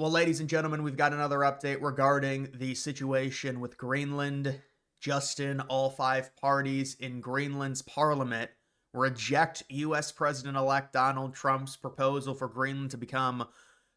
Well, ladies and gentlemen, we've got another update regarding the situation with Greenland. Justin, all five parties in Greenland's parliament reject U.S. President elect Donald Trump's proposal for Greenland to become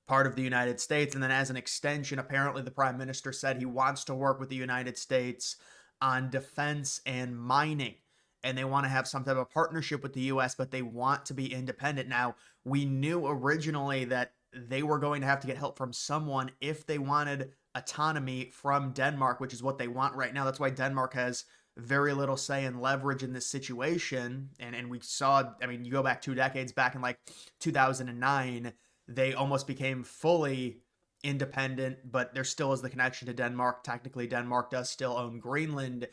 part of the United States. And then, as an extension, apparently the prime minister said he wants to work with the United States on defense and mining. And they want to have some type of partnership with the US, but they want to be independent. Now, we knew originally that they were going to have to get help from someone if they wanted autonomy from Denmark, which is what they want right now. That's why Denmark has very little say and leverage in this situation. And we saw, I mean, you go back 2 decades, back in like 2009, they almost became fully independent, but there still is the connection to Denmark. Technically, Denmark does still own Greenland.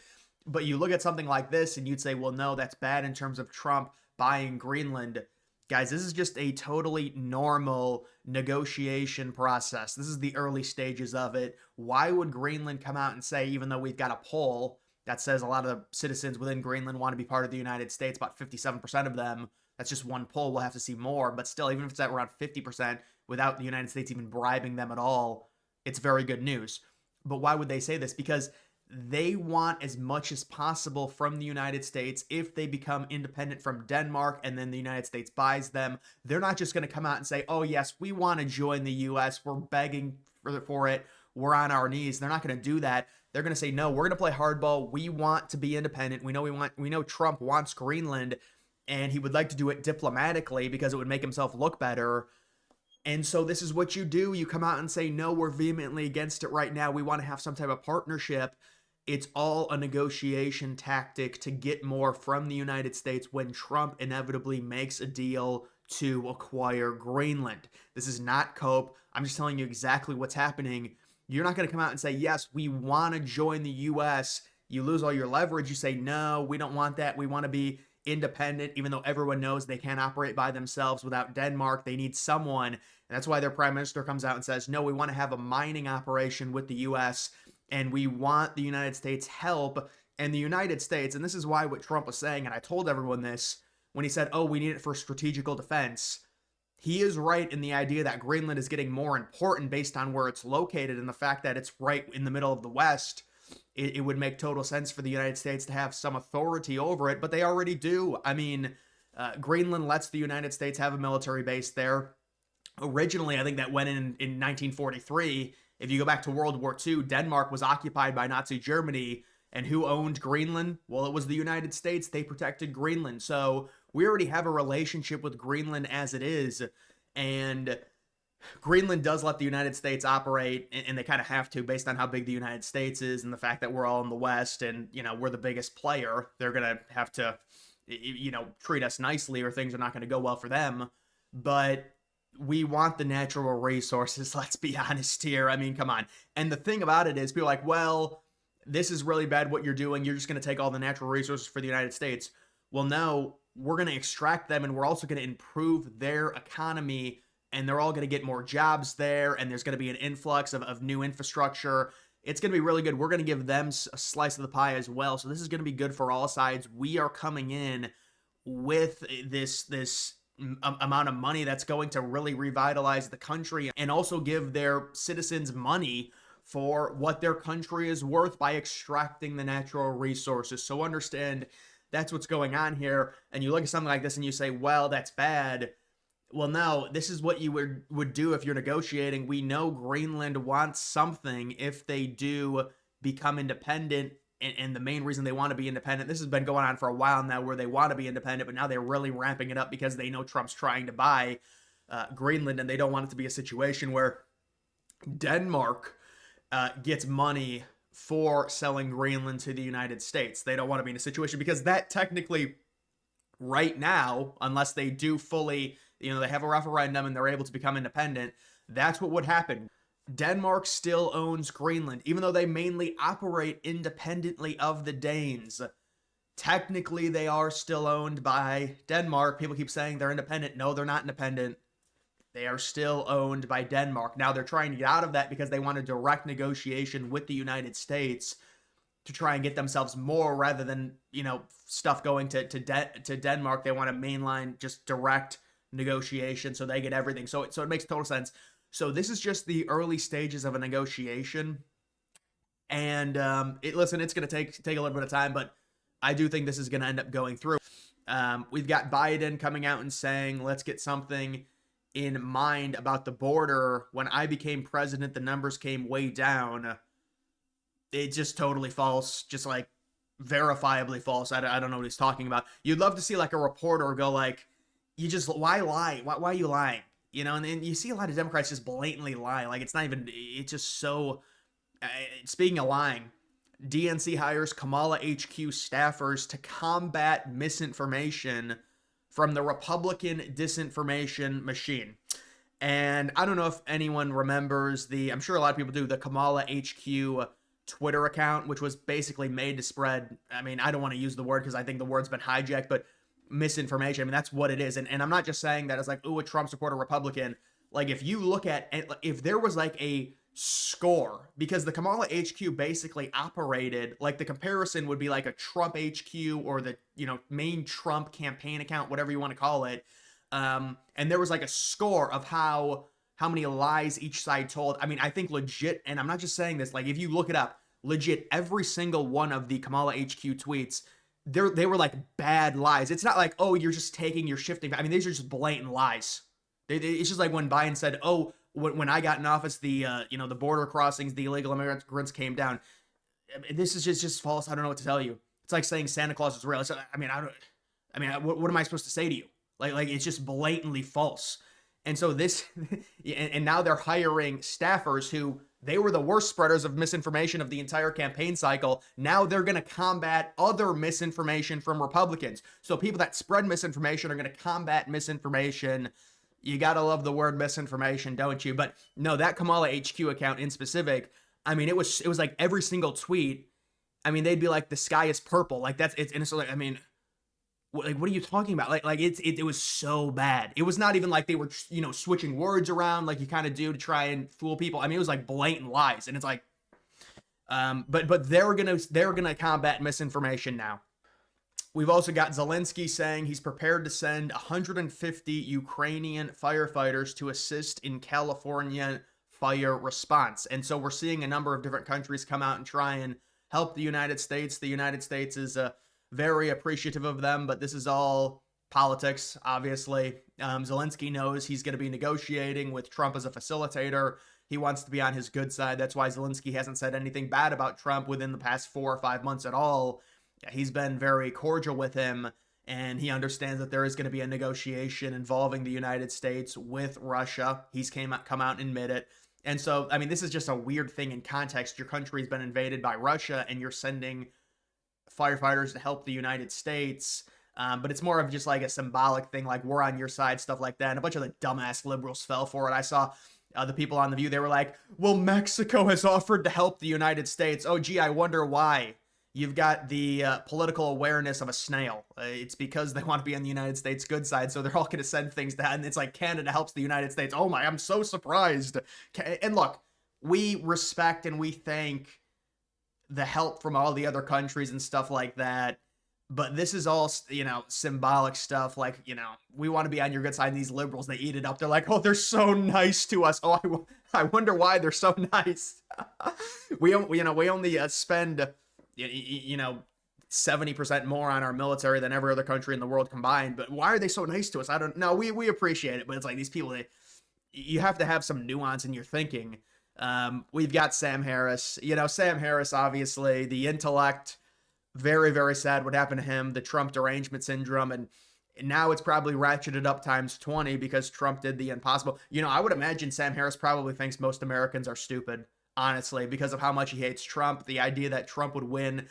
But you look at something like this and you'd say, well, no, that's bad in terms of Trump buying Greenland. Guys, this is just a totally normal negotiation process. This is the early stages of it. Why would Greenland come out and say, even though we've got a poll that says a lot of the citizens within Greenland want to be part of the United States, about 57% of them, that's just one poll, we'll have to see more, but still, even if it's at around 50%, without the United States even bribing them at all, it's very good news. But why would they say this? Because they want as much as possible from the United States. If they become independent from Denmark and then the United States buys them, they're not just going to come out and say, oh, yes, we want to join the U.S. We're begging for it. We're on our knees. They're not going to do that. They're going to say, no, we're going to play hardball. We want to be independent. We know Trump wants Greenland, and he would like to do it diplomatically because it would make himself look better. And so this is what you do. You come out and say, no, we're vehemently against it right now. We want to have some type of partnership. It's all a negotiation tactic to get more from the United States when Trump inevitably makes a deal to acquire Greenland. This is not cope. I'm just telling you exactly what's happening. You're not going to come out and say, yes, we want to join the U.S. You lose all your leverage. You say, no, we don't want that. We want to be independent, even though everyone knows they can't operate by themselves without Denmark. They need someone. And that's why their prime minister comes out and says, no, we want to have a mining operation with the U.S., and we want the United States help. And the United States, and this is why what Trump was saying, and I told everyone this, when he said, oh, we need it for strategical defense, he is right in the idea that Greenland is getting more important based on where it's located and the fact that it's right in the middle of the West. It would make total sense for the United States to have some authority over it, but they already do. I mean, Greenland lets the United States have a military base there. Originally, I think that went in 1943. If you go back to World War II, Denmark was occupied by Nazi Germany, and who owned Greenland? Well, it was the United States. They protected Greenland. So we already have a relationship with Greenland as it is, and Greenland does let the United States operate, and they kind of have to based on how big the United States is and the fact that we're all in the West and, we're the biggest player. They're going to have to, treat us nicely or things are not going to go well for them. But we want the natural resources, let's be honest here. I mean, come on. And the thing about it is people are like, well, this is really bad what you're doing. You're just going to take all the natural resources for the United States. Well, no, we're going to extract them, and we're also going to improve their economy, and they're all going to get more jobs there, and there's going to be an influx of new infrastructure. It's going to be really good. We're going to give them a slice of the pie as well. So this is going to be good for all sides. We are coming in with this amount of money that's going to really revitalize the country and also give their citizens money for what their country is worth by extracting the natural resources. So understand that's what's going on here. And you look at something like this and you say, well, that's bad. Well, no, this is what you would do if you're negotiating. We know Greenland wants something if they do become independent. And the main reason they want to be independent, this has been going on for a while now where they want to be independent, but now they're really ramping it up because they know Trump's trying to buy Greenland, and they don't want it to be a situation where Denmark gets money for selling Greenland to the United States. They don't want to be in a situation because that technically right now, unless they do fully, they have a referendum and they're able to become independent, that's what would happen. Denmark still owns Greenland, even though they mainly operate independently of the Danes. Technically, they are still owned by Denmark. People keep saying they're independent. No, they're not independent. They are still owned by Denmark. Now, they're trying to get out of that because they want a direct negotiation with the United States to try and get themselves more rather than, stuff going to Denmark. They want a mainline, just direct negotiation so they get everything. So it makes total sense. So this is just the early stages of a negotiation. And listen, it's going to take a little bit of time, but I do think this is going to end up going through. We've got Biden coming out and saying, let's get something in mind about the border. When I became president, the numbers came way down. It's just totally false, just like verifiably false. I don't know what he's talking about. You'd love to see like a reporter go like, why lie? Why are you lying? You know, and you see a lot of Democrats just blatantly lie. Like it's just so, speaking of lying, DNC hires Kamala HQ staffers to combat misinformation from the Republican disinformation machine. And I don't know if anyone remembers I'm sure a lot of people do, the Kamala HQ Twitter account, which was basically made to spread, I mean, I don't want to use the word because I think the word's been hijacked, but misinformation. I mean, that's what it is. And I'm not just saying that as like, ooh, a Trump supporter Republican. Like, if you look at, if there was like a score, because the Kamala HQ basically operated like, the comparison would be like a Trump HQ or the, main Trump campaign account, whatever you want to call it. And there was like a score of how many lies each side told. I mean, I think legit, and I'm not just saying this, like if you look it up, legit every single one of the Kamala HQ tweets, they were like bad lies. It's not like, oh, you're just you're shifting. I mean, these are just blatant lies. It's just like when Biden said, oh, when I got in office, the border crossings, the illegal immigrants came down. This is just false. I don't know what to tell you. It's like saying Santa Claus is real. What am I supposed to say to you? Like it's just blatantly false. And so this, and now they're hiring staffers who, they were the worst spreaders of misinformation of the entire campaign cycle. Now they're going to combat other misinformation from Republicans. So people that spread misinformation are going to combat misinformation. You got to love the word misinformation, don't you? But no, that Kamala HQ account in specific, I mean, it was like every single tweet. I mean, they'd be like, the sky is purple. Like and it's like, I mean, like, what are you talking about? Like it was so bad. It was not even like they were, switching words around like you kind of do to try and fool people. I mean, it was like blatant lies, and it's like, but they're gonna combat misinformation now. We've also got Zelensky saying he's prepared to send 150 Ukrainian firefighters to assist in California fire response. And so we're seeing a number of different countries come out and try and help the United States. The United States is very appreciative of them, but this is all politics, obviously. Zelensky knows he's going to be negotiating with Trump as a facilitator. He wants to be on his good side. That's why Zelensky hasn't said anything bad about Trump within the past 4 or 5 months at all. He's been very cordial with him, and he understands that there is going to be a negotiation involving the United States with Russia. He's come out and admit it. And so, I mean, this is just a weird thing in context. Your country's been invaded by Russia, and you're sending firefighters to help the United States. But it's more of just like a symbolic thing, like we're on your side, stuff like that. And a bunch of the dumbass liberals fell for it. I saw the people on The View, they were like, well, Mexico has offered to help the United States. Oh, gee, I wonder why. You've got the political awareness of a snail. It's because they want to be on the United States' good side, so they're all going to send things to, and it's like Canada helps the United States. Oh my, I'm so surprised. And look, we respect and we thank the help from all the other countries and stuff like that, but this is all, symbolic stuff. Like, we want to be on your good side, and these liberals, they eat it up. They're like, oh, they're so nice to us. Oh, I wonder why they're so nice. we only spend 70% more on our military than every other country in the world combined. But why are they so nice to us? I don't know. We appreciate it, but it's like these people, you have to have some nuance in your thinking. We've got Sam Harris. Sam Harris, obviously, the intellect, very, very sad what happened to him, the Trump derangement syndrome, and now it's probably ratcheted up times 20 because Trump did the impossible. I would imagine Sam Harris probably thinks most Americans are stupid, honestly, because of how much he hates Trump. The idea that Trump would win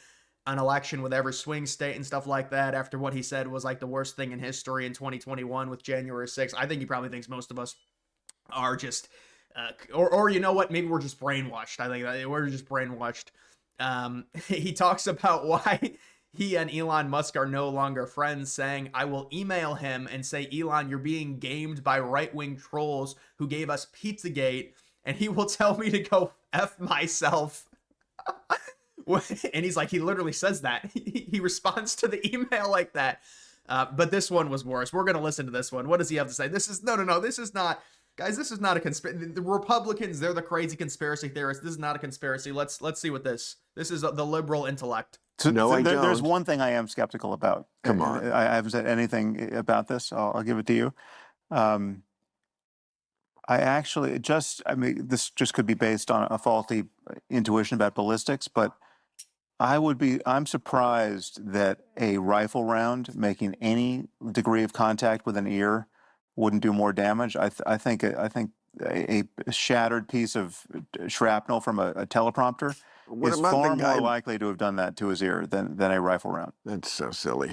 an election with every swing state and stuff like that after what he said was like the worst thing in history in 2021 with January 6th. I think he probably thinks most of us are just, or you know what, maybe we're just brainwashed. I think we're just brainwashed. He talks about why he and Elon Musk are no longer friends, saying, I will email him and say, Elon, you're being gamed by right-wing trolls who gave us Pizzagate, and he will tell me to go F myself. And he's like, he literally says that. He responds to the email like that. But this one was worse. We're going to listen to this one. What does he have to say? This is, no, this is not Guys, this is not a conspiracy. The Republicans, they're the crazy conspiracy theorists. This is not a conspiracy. Let's see what this is the liberal intellect. No, I don't. There's one thing I am skeptical about. Come on. I haven't said anything about this. I'll give it to you. I actually I mean, this just could be based on a faulty intuition about ballistics, but I'm surprised that a rifle round making any degree of contact with an ear wouldn't do more damage. I think a shattered piece of shrapnel from a teleprompter What is about far the guy? more likely to have done that to his ear than a rifle round. That's so silly.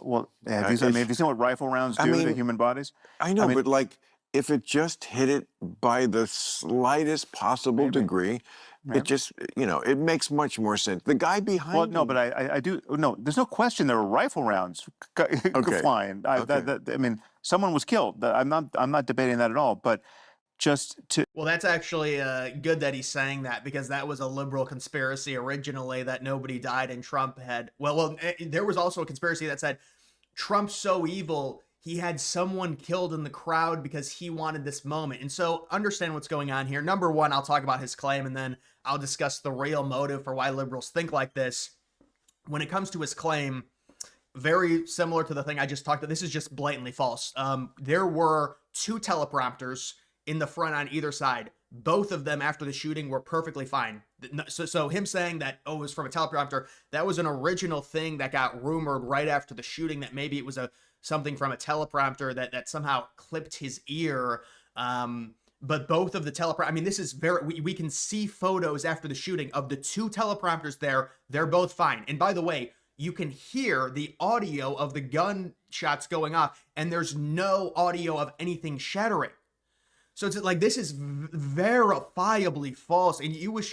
Well, have you seen what rifle rounds do to human bodies? I know, but like, if it just hit it by the slightest possible degree, it just, it makes much more sense. The guy behind Well, no, but I do. No, there's no question there were rifle rounds flying. I mean, someone was killed. I'm not debating that at all. But just to Well, that's actually good that he's saying that, because that was a liberal conspiracy originally, that nobody died and Trump had. Well, there was also a conspiracy that said Trump's so evil he had someone killed in the crowd because he wanted this moment. And so understand what's going on here. Number one, I'll talk about his claim, and then I'll discuss the real motive for why liberals think like this. When it comes to his claim, very similar to the thing I just talked about, this is just blatantly false. There were 2 teleprompters in the front on either side. Both of them after the shooting were perfectly fine. So him saying that, it was from a teleprompter, that was an original thing that got rumored right after the shooting, that maybe it was something from a teleprompter that somehow clipped his ear. But both of the teleprompters, I mean, this is we can see photos after the shooting of the 2 teleprompters there. They're both fine. And by the way, you can hear the audio of the gunshots going off, and there's no audio of anything shattering. So it's like, this is verifiably false. And you wish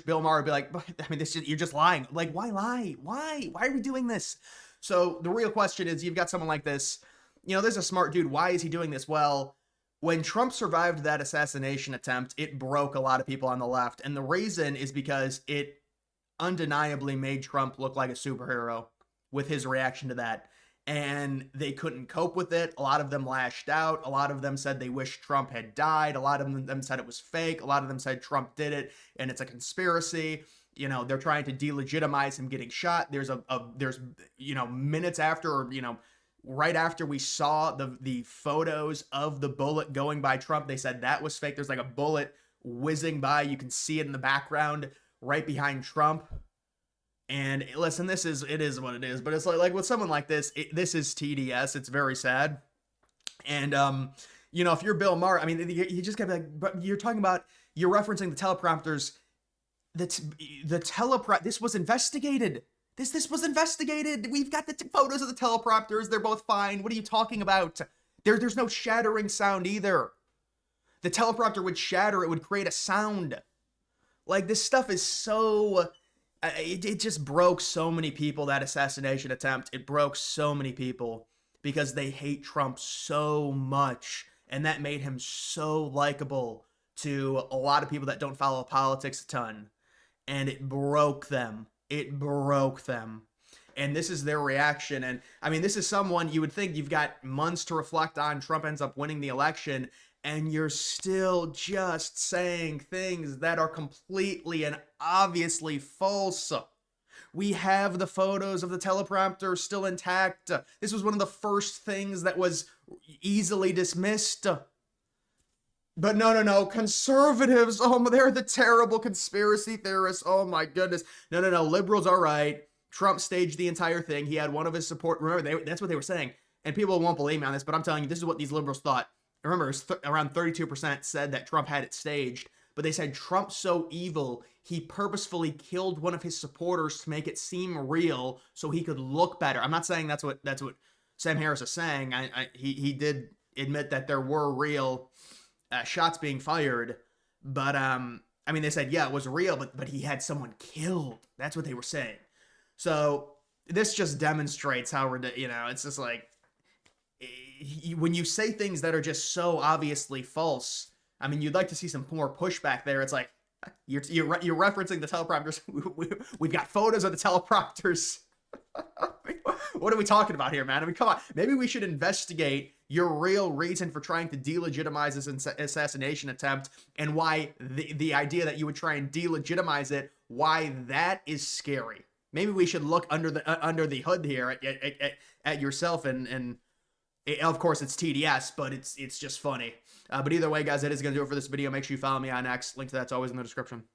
Bill Maher would be like, I mean, you're just lying. Like, why lie? Why are we doing this? So the real question is, you've got someone like this, this is a smart dude. Why is he doing this? Well, when Trump survived that assassination attempt, it broke a lot of people on the left. And the reason is because it undeniably made Trump look like a superhero with his reaction to that. And they couldn't cope with it. A lot of them lashed out. A lot of them said they wish Trump had died. A lot of them said it was fake. A lot of them said Trump did it and it's a conspiracy. They're trying to delegitimize him getting shot. There's minutes after, or right after we saw the photos of the bullet going by Trump, they said that was fake. There's like a bullet whizzing by. You can see it in the background right behind Trump. And listen, it is what it is. But it's like with someone like this, this is TDS. It's very sad. And if you're Bill Maher, I mean, you just gotta be like, but you're referencing the teleprompters. This was investigated. This was investigated. We've got the photos of the teleprompters. They're both fine. What are you talking about? There's no shattering sound either. The teleprompter would shatter. It would create a sound. Like, this stuff is so... It just broke so many people, that assassination attempt. It broke so many people because they hate Trump so much. And that made him so likable to a lot of people that don't follow politics a ton. And it broke them. It broke them. And this is their reaction. And I mean, this is someone you would think you've got months to reflect on. Trump ends up winning the election, and you're still just saying things that are completely and obviously false. We have the photos of the teleprompter still intact. This was one of the first things that was easily dismissed. But no, conservatives, they're the terrible conspiracy theorists. Oh my goodness. No, liberals are right. Trump staged the entire thing. He had one of his support. Remember, that's what they were saying. And people won't believe me on this, but I'm telling you, this is what these liberals thought. Remember, around 32% said that Trump had it staged, but they said Trump's so evil, he purposefully killed one of his supporters to make it seem real so he could look better. I'm not saying that's what Sam Harris is saying. He did admit that there were real shots being fired, but I mean, they said, yeah, it was real, but he had someone killed. That's what they were saying. So this just demonstrates how it's just like, when you say things that are just so obviously false, I mean, you'd like to see some more pushback there. It's like, you're referencing the teleprompters. We've got photos of the teleprompters. What are we talking about here, man? I mean, come on. Maybe we should investigate your real reason for trying to delegitimize this assassination attempt, and why the idea that you would try and delegitimize it, why that is scary. Maybe we should look under the hood here at yourself, and of course it's TDS, but it's just funny. But either way, guys, that is going to do it for this video. Make sure you follow me on X. Link to that's always in the description.